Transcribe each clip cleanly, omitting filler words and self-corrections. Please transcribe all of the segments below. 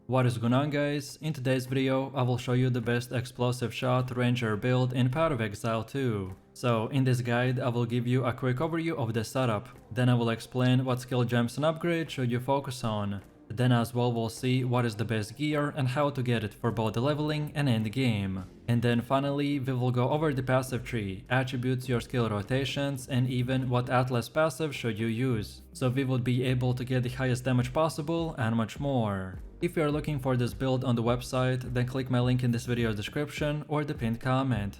What is going on, guys? In today's video I will show you the best explosive shot ranger build in Path of Exile 2. So in this guide I will give you a quick overview of the setup, then I will explain what skill gems and upgrades should you focus on. Then as well we'll see what is the best gear and how to get it for both the leveling and end game. And then finally we will go over the passive tree, attributes, your skill rotations, and even what Atlas passive should you use, so we would be able to get the highest damage possible and much more. If you are looking for this build on the website, then click my link in this video's description or the pinned comment.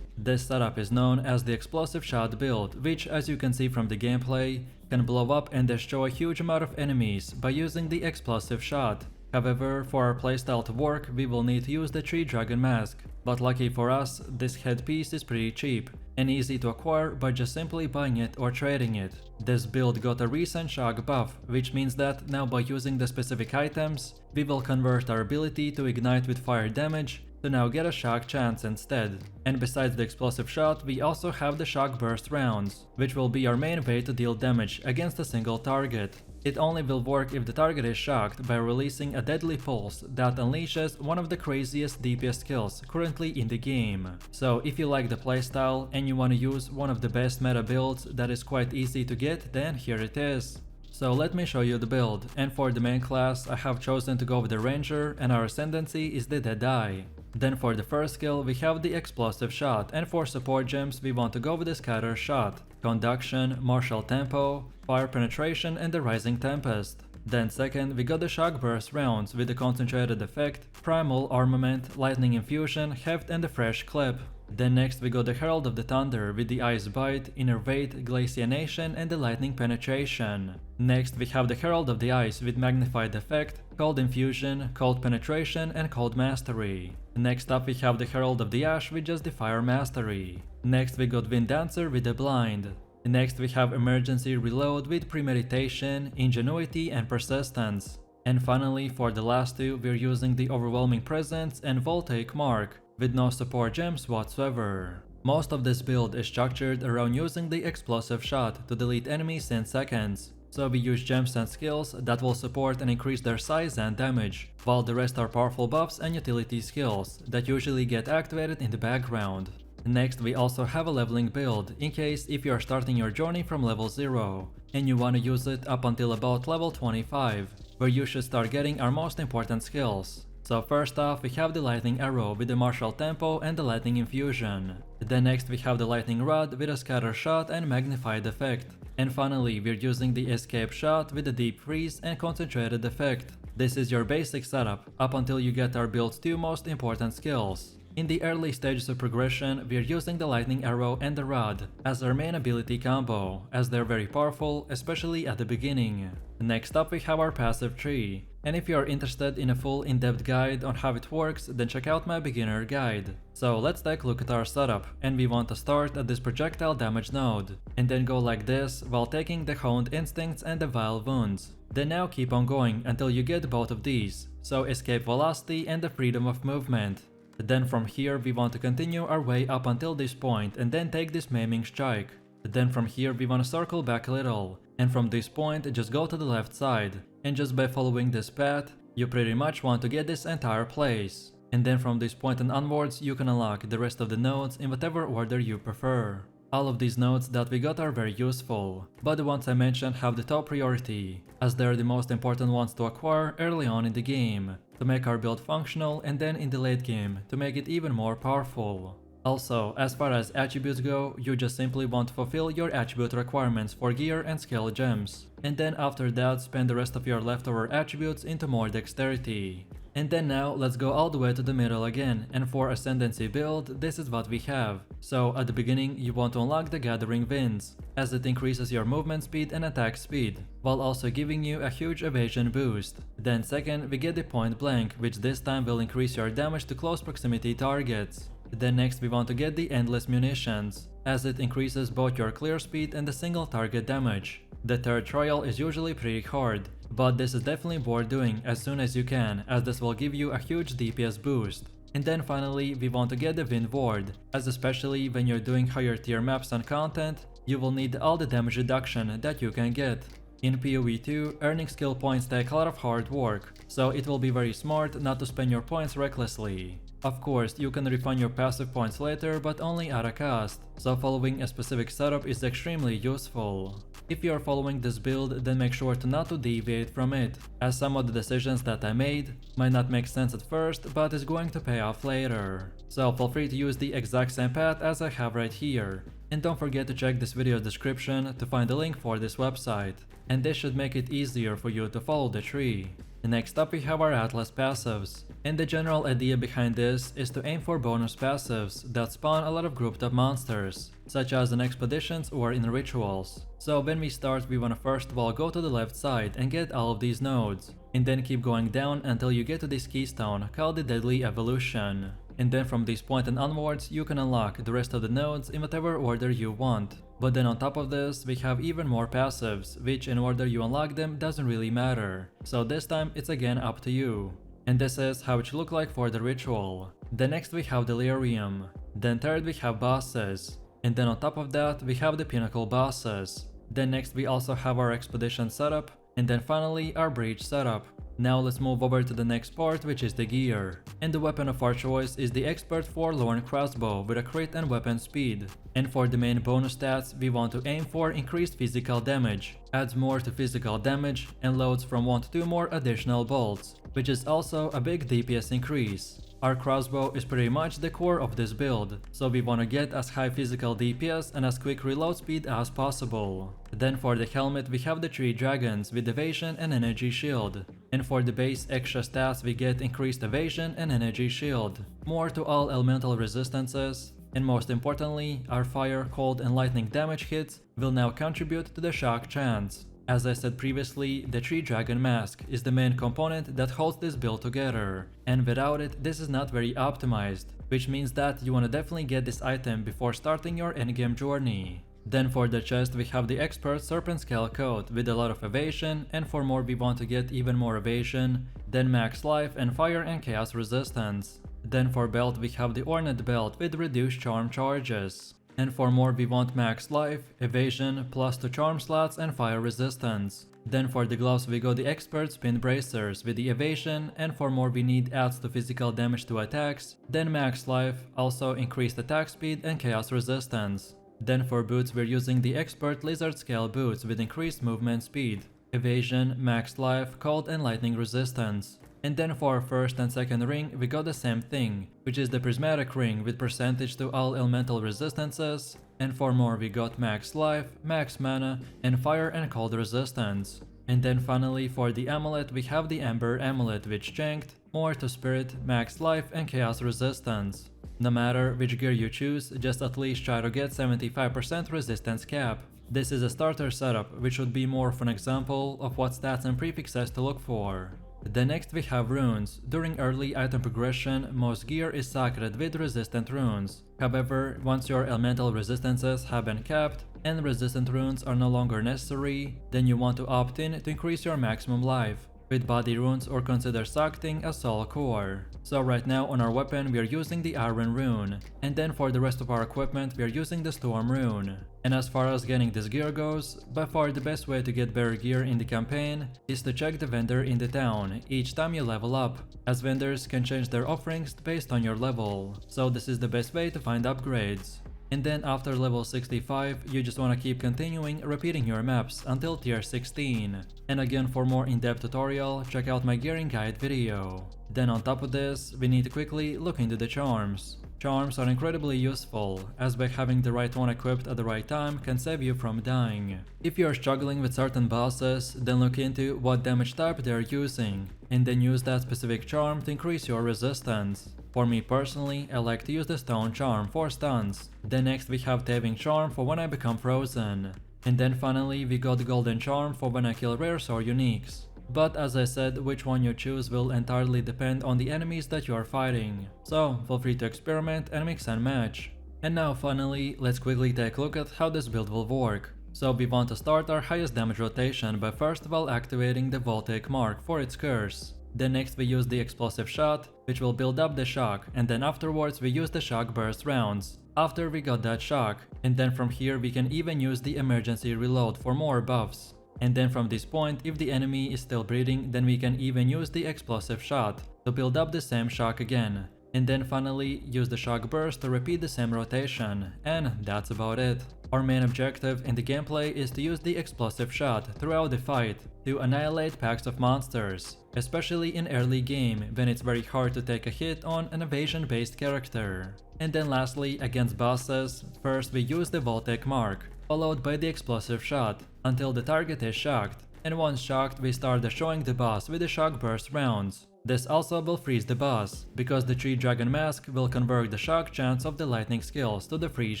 This setup is known as the explosive shot build, which, as you can see from the gameplay, can blow up and destroy a huge amount of enemies by using the explosive shot. However, for our playstyle to work, we will need to use the tree dragon mask, but lucky for us, this headpiece is pretty cheap and easy to acquire by just simply buying it or trading it. This build got a recent shock buff, which means that now by using the specific items, we will convert our ability to ignite with fire damage to now get a shock chance instead. And besides the explosive shot, we also have the shock burst rounds, which will be our main way to deal damage against a single target. It only will work if the target is shocked by releasing a deadly pulse that unleashes one of the craziest DPS skills currently in the game. So if you like the playstyle and you want to use one of the best meta builds that is quite easy to get, then here it is. So let me show you the build, and for the main class I have chosen to go with the ranger and our ascendancy is the dead eye. Then for the first skill we have the explosive shot, and for support gems we want to go with the scatter shot, conduction, martial tempo, fire penetration and the rising tempest. Then second we got the shock burst rounds with the concentrated effect, primal armament, lightning infusion, heft and the fresh clip. Then next we got the Herald of the Thunder with the Ice Bite, Innervate, Glaciation and the Lightning Penetration. Next we have the Herald of the Ice with Magnified Effect, Cold Infusion, Cold Penetration and Cold Mastery. Next up we have the Herald of the Ash with just the Fire Mastery. Next we got Wind Dancer with the Blind. Next we have Emergency Reload with Premeditation, Ingenuity and Persistence. And finally for the last two we're using the Overwhelming Presence and Voltaic Mark, with no support gems whatsoever. Most of this build is structured around using the explosive shot to delete enemies in seconds, so we use gems and skills that will support and increase their size and damage, while the rest are powerful buffs and utility skills that usually get activated in the background. Next we also have a leveling build, in case if you are starting your journey from level 0 and you want to use it up until about level 25, where you should start getting our most important skills. So first off we have the lightning arrow with the martial tempo and the lightning infusion. Then next we have the lightning rod with a scatter shot and magnified effect. And finally we're using the escape shot with the deep freeze and concentrated effect. This is your basic setup up until you get our build's two most important skills. In the early stages of progression, we're using the lightning arrow and the rod as our main ability combo, as they're very powerful, especially at the beginning. Next up we have our passive tree, and if you are interested in a full in-depth guide on how it works, then check out my beginner guide. So let's take a look at our setup, and we want to start at this projectile damage node, and then go like this while taking the honed instincts and the vile wounds. Then now keep on going until you get both of these, so escape velocity and the freedom of movement. Then from here we want to continue our way up until this point and then take this maiming strike. Then from here we want to circle back a little, and from this point just go to the left side, and just by following this path you pretty much want to get this entire place. And then from this point and onwards you can unlock the rest of the nodes in whatever order you prefer. All of these nodes that we got are very useful, but the ones I mentioned have the top priority, as they're the most important ones to acquire early on in the game, to make our build functional, and then in the late game to make it even more powerful. Also, as far as attributes go, you just simply want to fulfill your attribute requirements for gear and skill gems, and then after that spend the rest of your leftover attributes into more dexterity. And then now let's go all the way to the middle again, and for Ascendancy build this is what we have. So at the beginning you want to unlock the Gathering Winds, as it increases your movement speed and attack speed, while also giving you a huge evasion boost. Then second we get the Point Blank, which this time will increase your damage to close proximity targets. Then next we want to get the Endless Munitions, as it increases both your clear speed and the single target damage. The third trial is usually pretty hard, but this is definitely worth doing as soon as you can, as this will give you a huge DPS boost. And then finally we want to get the Wind Ward, as especially when you're doing higher tier maps and content, you will need all the damage reduction that you can get. In PoE 2, earning skill points take a lot of hard work, so it will be very smart not to spend your points recklessly. Of course, you can refund your passive points later, but only at a cost, so following a specific setup is extremely useful. If you are following this build, then make sure to not to deviate from it, as some of the decisions that I made might not make sense at first, but is going to pay off later. So feel free to use the exact same path as I have right here. And don't forget to check this video description to find the link for this website, and this should make it easier for you to follow the tree. Next up we have our Atlas passives, and the general idea behind this is to aim for bonus passives that spawn a lot of grouped up monsters, such as in expeditions or in rituals. So when we start, we wanna first of all go to the left side and get all of these nodes, and then keep going down until you get to this keystone called the Deadly Evolution. And then from this point and onwards, you can unlock the rest of the nodes in whatever order you want. But then on top of this, we have even more passives, which in order you unlock them doesn't really matter. So this time it's again up to you. And this is how it should look like for the ritual. Then next we have Delirium. Then third we have bosses. And then on top of that we have the pinnacle bosses. Then next we also have our expedition setup. And then finally our breach setup. Now let's move over to the next part, which is the gear. And the weapon of our choice is the Expert Forlorn crossbow with a crit and weapon speed. And for the main bonus stats, we want to aim for increased physical damage, adds more to physical damage, and loads from 1 to 2 more additional bolts, which is also a big DPS increase. Our crossbow is pretty much the core of this build, so we wanna get as high physical DPS and as quick reload speed as possible. Then for the helmet we have the 3 dragons with evasion and energy shield. And for the base extra stats we get increased evasion and energy shield, more to all elemental resistances, and most importantly, our fire, cold and lightning damage hits will now contribute to the shock chance. As I said previously, the 3 dragon mask is the main component that holds this build together, and without it this is not very optimized, which means that you wanna definitely get this item before starting your endgame journey. Then for the chest we have the expert serpent scale coat with a lot of evasion, and for more we want to get even more evasion, then max life and fire and chaos resistance. Then for belt we have the ornate belt with reduced charm charges. And for more we want max life, evasion, plus 2 charm slots and fire resistance. Then for the gloves we go the expert spin bracers with the evasion, and for more we need adds to physical damage to attacks, then max life, also increased attack speed and chaos resistance. Then for boots we're using the expert lizard scale boots with increased movement speed, evasion, max life, cold and lightning resistance. And then for our first and second ring we got the same thing, which is the prismatic ring with percentage to all elemental resistances, and for more we got max life, max mana, and fire and cold resistance. And then finally for the amulet we have the Ember amulet with strength, more to spirit, max life and chaos resistance. No matter which gear you choose, just at least try to get 75% resistance cap. This is a starter setup, which would be more of an example of what stats and prefixes to look for. Then next we have runes. During early item progression, most gear is sacred with resistant runes. However, once your elemental resistances have been capped and resistant runes are no longer necessary, then you want to opt in to increase your maximum life with body runes or consider Sakting as soul core. So right now on our weapon we are using the Iron rune, and then for the rest of our equipment we are using the Storm rune. And as far as getting this gear goes, by far the best way to get better gear in the campaign is to check the vendor in the town each time you level up, as vendors can change their offerings based on your level, so this is the best way to find upgrades. And then after level 65, you just wanna keep continuing repeating your maps until tier 16. And again, for more in-depth tutorial, check out my gearing guide video. Then on top of this, we need to quickly look into the charms. Charms are incredibly useful, as by having the right one equipped at the right time can save you from dying. If you are struggling with certain bosses, then look into what damage type they are using, and then use that specific charm to increase your resistance. For me personally, I like to use the Stone Charm for stuns. Then next we have Taving Charm for when I become frozen. And then finally we got the Golden Charm for when I kill rares or uniques. But as I said, which one you choose will entirely depend on the enemies that you are fighting, so feel free to experiment and mix and match. And now finally, let's quickly take a look at how this build will work. So we want to start our highest damage rotation by first of all activating the Voltaic Mark for its curse. Then next we use the Explosive Shot, which will build up the shock, and then afterwards we use the Shock Burst rounds, after we got that shock, and then from here we can even use the Emergency Reload for more buffs. And then from this point, if the enemy is still breathing, then we can even use the explosive shot to build up the same shock again. And then finally, use the shock burst to repeat the same rotation, and that's about it. Our main objective in the gameplay is to use the explosive shot throughout the fight to annihilate packs of monsters, especially in early game when it's very hard to take a hit on an evasion based character. And then lastly, against bosses, first we use the Voltaic mark, followed by the explosive shot until the target is shocked, and once shocked we start destroying the boss with the shock burst rounds. This also will freeze the boss, because the 3 dragon mask will convert the shock chance of the lightning skills to the freeze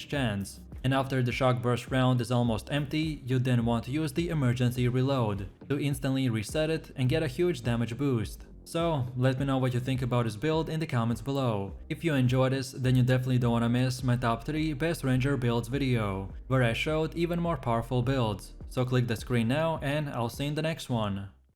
chance. And after the shock burst round is almost empty, you then want to use the emergency reload to instantly reset it and get a huge damage boost. So, let me know what you think about this build in the comments below. If you enjoyed this, then you definitely don't wanna miss my top 3 best ranger builds video, where I showed even more powerful builds. So click the screen now and I'll see you in the next one.